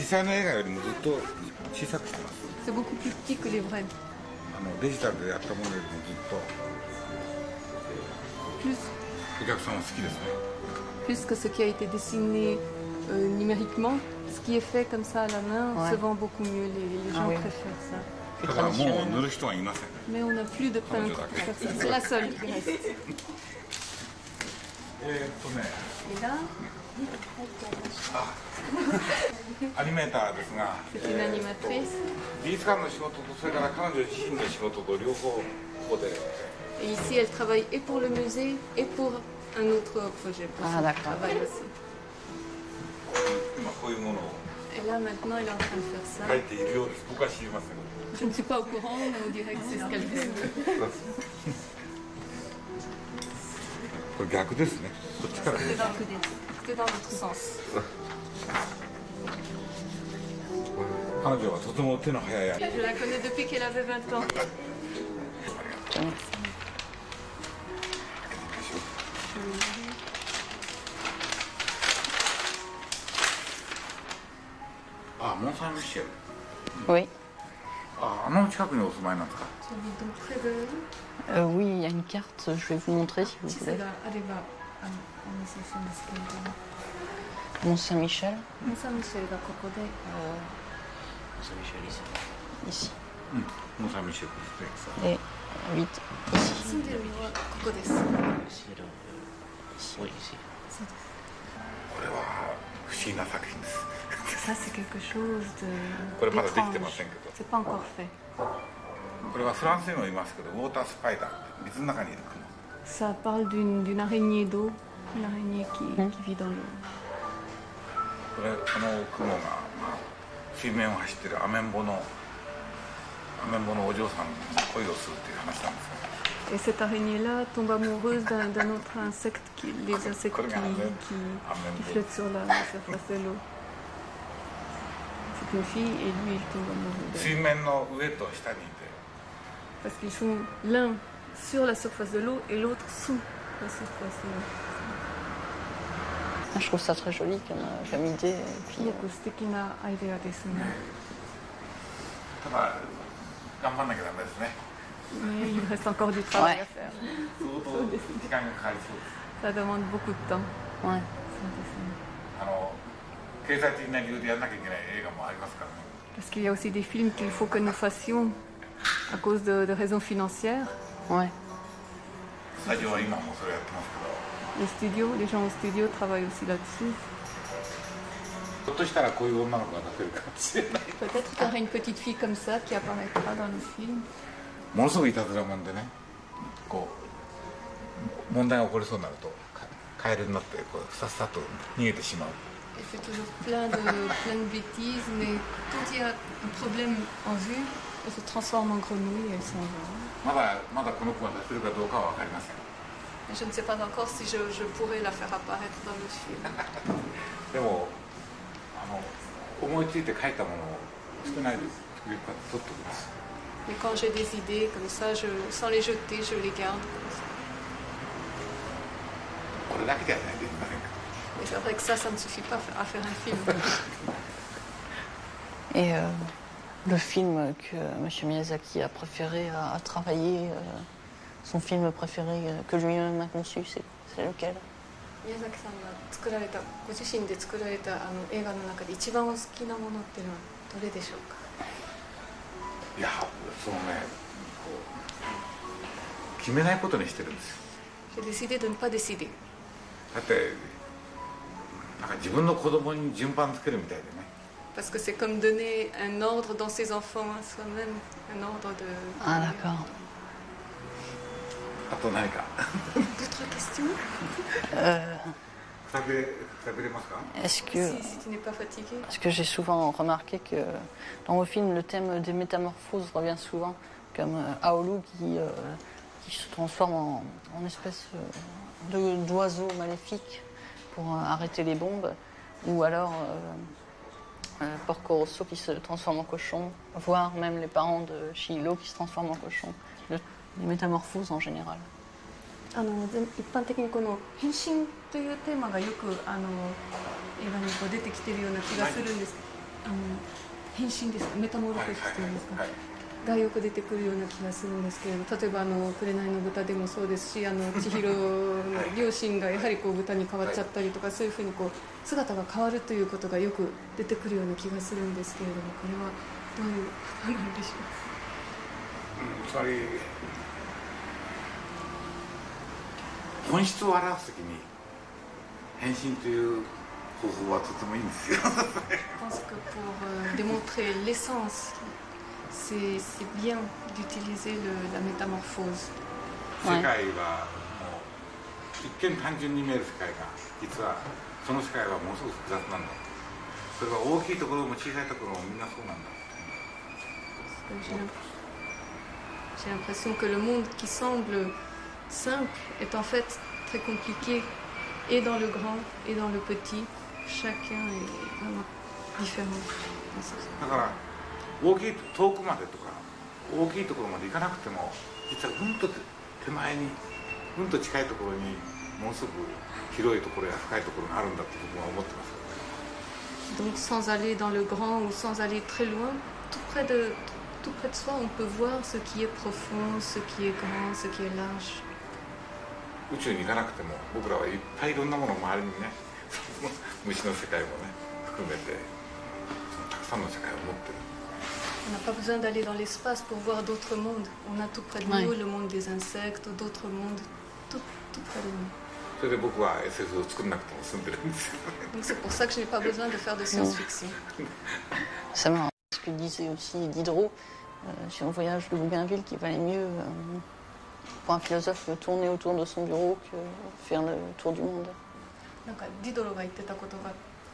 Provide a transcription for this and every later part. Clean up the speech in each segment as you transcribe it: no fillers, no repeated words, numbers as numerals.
実際の映画よりもずっと小さくしてます。 C'est beaucoup plus petit que les vrais. デジタルでやったものよりもずっと Plus, お客さんは好きですね。 plus que ce qui a été dessiné numériquement, ce qui est fait comme ça à la main se vend beaucoup mieux. Les gens préfèrent ça. ただもう塗る人はいません。 Mais on n'a plus de peintre pour faire ça. C'est la seule qui reste. ね。 Et là, アニメーターですが、 c'est une animatrice. 美術館の仕事とそれから彼女自身の仕事と両方ここで。 Et ici, elle travaille et pour le musée et pour un autre projet. Ah, d'accord. Elle travaille aussi. 今こういうものを Et là, maintenant, elle est en train de faire ça. 書いているようです。僕は知りません。 Je ne suis pas au courant, mais on dirait que c'est ce qu'elle fait. これ逆ですね。こっちから。 C'est dans l'autre sens. 彼女はとても手の早い。 Je la connais depuis qu'elle avait 20 ans. あ、モンサンミシェル。 Oui. あの近くにお住まいなんですか。 J'habite donc près de Oui, il y a une carte, je vais vous montrer si vous voulez. Mont-Saint-Michel. Mont-Saint-Michel がここで Ici. モンサンミシェルですね。 Et 8 ici. 住んでるのはここです。これは不思議な作品です。 Ça c'est quelque chose de これまだできて d'étrange. ませんけど。 C'est pas encore fait. これはフランスにもいますけど、ウォータースパイダーって水の中にいる雲。 Ça parle d'une araignée d'eau, une araignée qui vit dans l'eau. この雲が、水面を走ってるアメンボのお嬢さんに恋をするっていう話なんですよ。 Et cette araignée-là tombe amoureuse d'un autre insecte, les insectes qui flottent sur la surface de l'eau. C'est une fille et lui il tombe amoureux d'elle. 水面の上と下にいて、 Parce qu'ils sont l'un sur la surface de l'eau et l'autre sous la surface de l'eau. Je trouve ça très joli comme idée. Et puis, よく素敵なアイデアですね。ただ頑張んなきゃダメですね。 Mais il reste encore du travail Ouais. à faire. 相当時間がかかりそうです。 Ça demande beaucoup de temps. ouais. 経済的な理由でやらなきゃいけない映画もありますからね。 Parce qu'il y a aussi des films qu'il faut que nous fassions à cause de raisons financières. Ouais. スタジオは今もそれやってますけど、 Les studios, les gens au studio travaillent aussi là-dessus. ひょっとしたらこういう女の子が出せるかもしれない。 Peut-être qu'il y aura une petite fille comme ça qui apparaîtra dans le film. ものすごいいたずらもんでね、こう問題が起こりそうになるとカエルになってこうさっさと逃げてしまう。 Elle fait toujours plein de bêtises, mais quand il y a un problème en vue, elle se transforme en grenouille et elle s'en va. まだこの子が出せるかどうかは分かりません。 Et je ne sais pas encore si je pourrais la faire apparaître dans le film. でも思いついて書いたものを捨てないで取っておきます。 Mais quand j'ai des idées comme ça, sans les jeter, je les garde. これだけじゃないといけませんか。 Mais c'est vrai que ça ne suffit pas à faire un film. Et le film que M. Miyazaki a préféré à travailler, son film préféré que lui-même a conçu, c'est lequel? 宮崎さんがご自身で作られた映画の中で一番お好きなものっていうのはどれでしょうか。いや、そのね、決めないことにしてるんですよ。 J'ai décidé de ne pas décider. だってなんか自分の子供に順番つけるみたいでね。 Parce que c'est comme donner un ordre dans ses enfants à soi-même, un ordre de... Ah d'accord. あと何か。 D'autres questions? くたびれますか？ Est-ce que, Si tu n'es pas fatigué. parce que j'ai souvent remarqué que dans vos films, le thème des métamorphoses revient souvent, comme Aolu qui se transforme en espèce d'oiseau maléfique pour arrêter les bombes, ou alors Porco Rosso qui se transforme en cochon, voire même les parents de Chihiro qui se transforment en cochon, les métamorphoses en général. 一般的にこの変身というテーマがよく映画に出てきてるような気がするんですけ変身ですか、メタモルフォーズというんですか、がよく出てくるような気がするんですけれど、例えば紅の豚でもそうですし、千尋の両親がやはりこう豚に変わっちゃったりとか、そういうふうにこう姿が変わるということがよく出てくるような気がするんですけれども、これはどういうことなんでしょう。つまり本質を表すときに変身という方法はとてもいいんですよ。Je pense que pour démontrer l'essence, c'est bien d'utiliser la métamorphose. 世界はもう一見単純に見える世界が実はその世界はものすごく複雑なんだ。それは大きいところも小さいところもみんなそうなんだ。J'ai l'impression que le monde qui semble simple est en fait très compliqué, et dans le grand et dans le petit. Chacun est vraiment différent. だから大きい遠くまでとか大きいところまで行かなくても実はうんと手前にうんと近いところにものすごく広いところや深いところがあるんだって僕は思ってます。 Donc sans aller dans le grand ou sans aller très loin, tout près de soi, on peut voir ce qui est profond, ce qui est grand, ce qui est large. 宇宙に行かなくても僕らはいっぱいいろんなものを周りにね虫の世界もね含めてたくさんの世界を持ってる。 On n'a pas besoin d'aller dans l'espace pour voir d'autres mondes. On a tout près de nous, le monde des insectes, d'autres mondes, tout près de nous. それで僕は SF を作らなくても済んでるんですよ。 Donc c'est pour ça que je n'ai pas besoin de faire de science-fiction. C'est marrant ce que disait aussi Diderot sur le voyage de Bougainville, qu'il valait mieux pour un philosophe tourner autour de son bureau que faire le tour du monde. なんかディドロが言ってたことが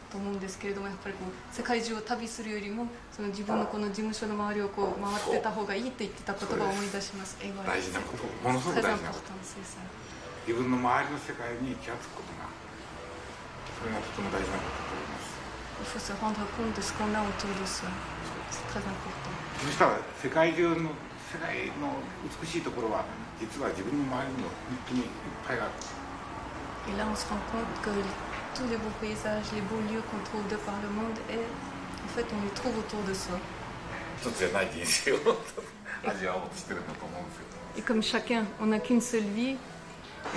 と思うんですけれども、やっぱりこう世界中を旅するよりもその自分のこの事務所の周りをこう回ってた方がいいって言ってた言葉を思い出します。英語大事なこと、ものすごく大事なこと。自分の周りの世界に気がつくことが、それがとても大事なことだと思います。 Il faut se rendre compte de ce qu'on a autour de soi. C'est très important. そしたら世界の美しいところは実は自分の周りにも本当にいっぱいある。 Et là, on se rend compte que tous les beaux paysages, les beaux lieux qu'on trouve de par le monde, en fait, on les trouve autour de soi. Et comme chacun, on n'a qu'une seule vie,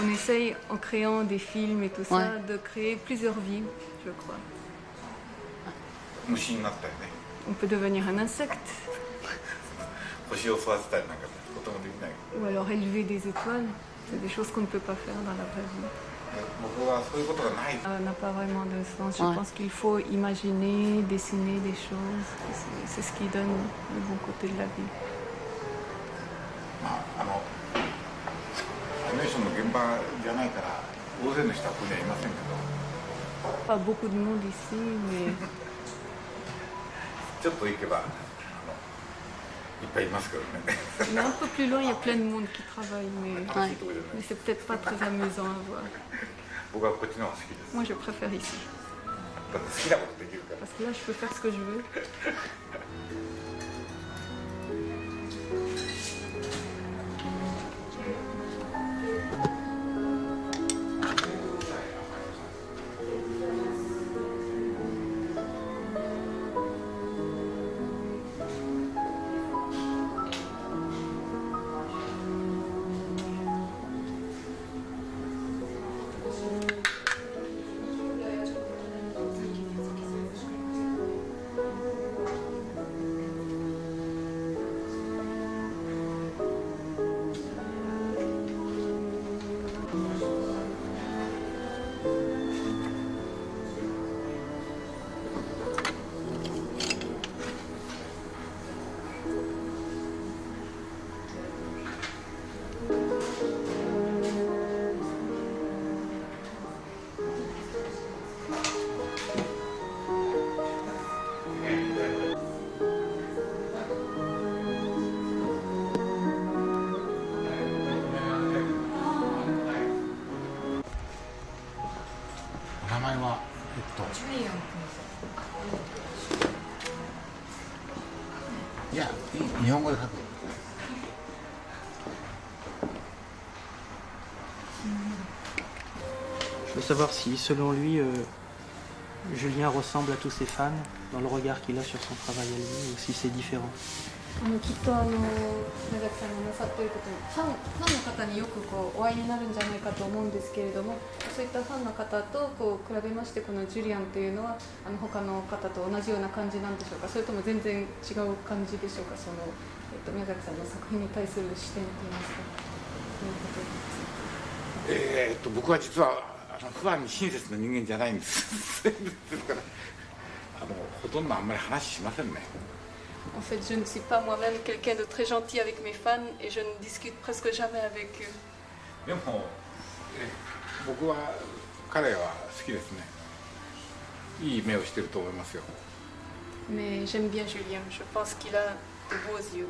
on essaye, en créant des films et tout ça, de créer plusieurs vies, je crois. On peut devenir un insecte. Ou alors élever des étoiles. C'est des choses qu'on ne peut pas faire dans la vraie vie. Ça n'a pas vraiment de sens. Je pense qu'il faut imaginer, dessiner des choses. C'est ce qui donne le bon côté de la vie. Pas beaucoup de monde ici, mais... Mais un peu plus loin, il y a plein de monde qui travaille, mais c'est peut-être pas très amusant à voir. Moi, je préfère ici. Parce que là, je peux faire ce que je veux. Je veux savoir si, selon lui, Julien ressemble à tous ses fans dans le regard qu'il a sur son travail à lui, ou si c'est différent. きっと宮崎さんがなさっていることにファンの方によくお会いになるんじゃないかと思うんですけれども、そういったファンの方と比べましてこのジュリアンというのは他の方と同じような感じなんでしょうか、それとも全然違う感じでしょうか、宮崎さんの作品に対する視点といいますか、そういうことです。僕は実はファンに親切な人間じゃないんですですからほとんどあんまり話しませんね。En fait, je ne suis pas moi-même quelqu'un de très gentil avec mes fans et je ne discute presque jamais avec eux. でも僕は彼は好きですね。いい目をしてると思いますよ。Mais j'aime bien Julien. Je pense qu'il a de beaux yeux.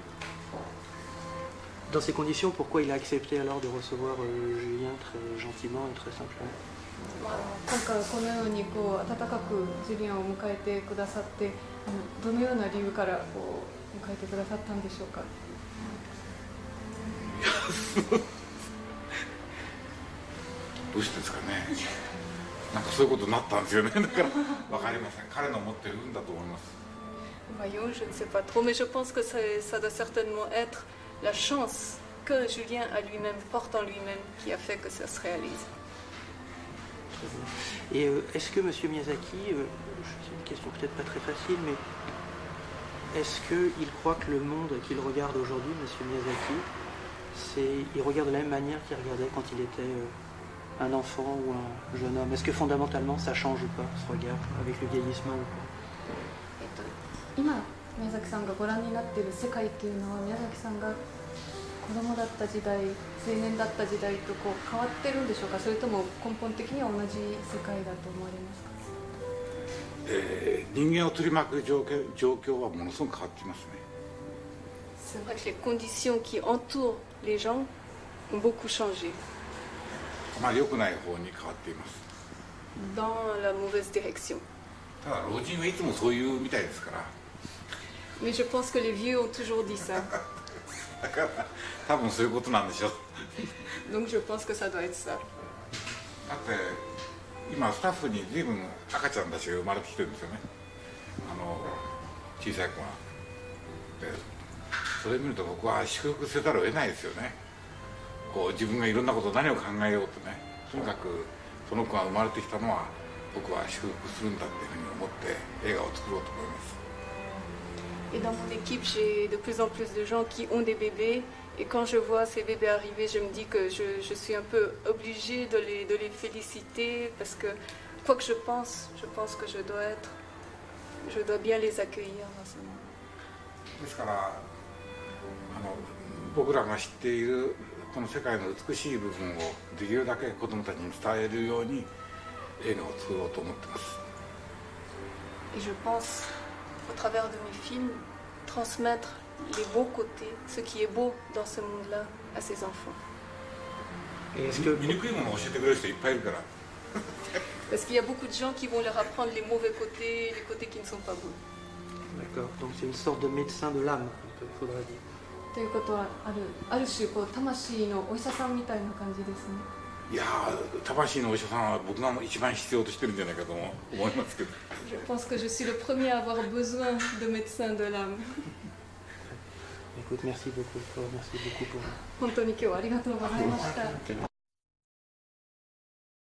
Dans ces conditions, pourquoi il a accepté alors de recevoir Julien très gentiment et très simplement? 今回はこのように温かくジュリアンを迎えてくださって、どのような理由から迎えてくださったんでしょうか。どうしてですかね。なんかそういうことになったんですよね。だからわかりません。彼の持ってる運だと思います。Voyons, je ne sais pas trop, mais je pense que ça doit certainement être la chance que Julien a lui-même, porte en lui-même, qui a fait que ça se réalise. Et est-ce que M. Miyazaki, c'est une question peut-être pas très facile, mais est-ce qu'il croit que le monde qu'il regarde aujourd'hui, M. Miyazaki, il regarde de la même manière qu'il regardait quand il était un enfant ou un jeune homme? Est-ce que fondamentalement ça change ou pas, ce regard, avec le vieillissement ou pas? 今、宮崎さんがご覧になっている世界っていうのは、宮崎さんが子供だった時代、青年だった時代と変わってるんでしょうか、それとも根本的には同じ世界だと思われますか。人間を取り巻く状況はものすごく変わっていますね。C'est vrai que les conditions qui entourent les gens ont beaucoup changé. あまり良くない方に変わっています。Dans la mauvaise direction. ただ老人はいつもそういうみたいですから。Mais je pense que les vieux ont toujours dit ça. だから多分そういうことなんでしょう。Donc je pense que ça doit être ça. だって今スタッフに随分赤ちゃんたちが生まれてきてるんですよね。小さい子が。でそれを見ると僕は祝福せざるを得ないですよね。自分がいろんなこと何を考えようとね、とにかくその子が生まれてきたのは僕は祝福するんだっていうふうに思って映画を作ろうと思います。Et dans mon équipe, j'ai de plus en plus de gens qui ont des bébés. Et quand je vois ces bébés arriver, je me dis que je suis un peu obligée de les féliciter. Parce que, quoi que je pense que je dois bien les accueillir dans ce monde. ですから僕らが知っているこの世界の美しい部分をできるだけ子どもたちに伝えるように映画を作ろうと思ってます。Et je pense, au travers de mes films, transmettre les beaux côtés, ce qui est beau dans ce monde-là, à ses enfants. 醜いものを教えてくれる人いっぱいいるから。Parce qu'il y a beaucoup de gens qui vont leur apprendre les mauvais côtés, les côtés qui ne sont pas beaux. D'accord, donc c'est une sorte de médecin de l'âme, il faudrait dire. ということはある種魂のお医者さんみたいな感じですね。いや魂のお医者さんは僕が一番必要としてるんじゃないかと思いますけど。Je pense que je suis le premier à avoir besoin de médecins de l'âme. Écoute, merci beaucoup pour. 本当に今日はありがとうございました。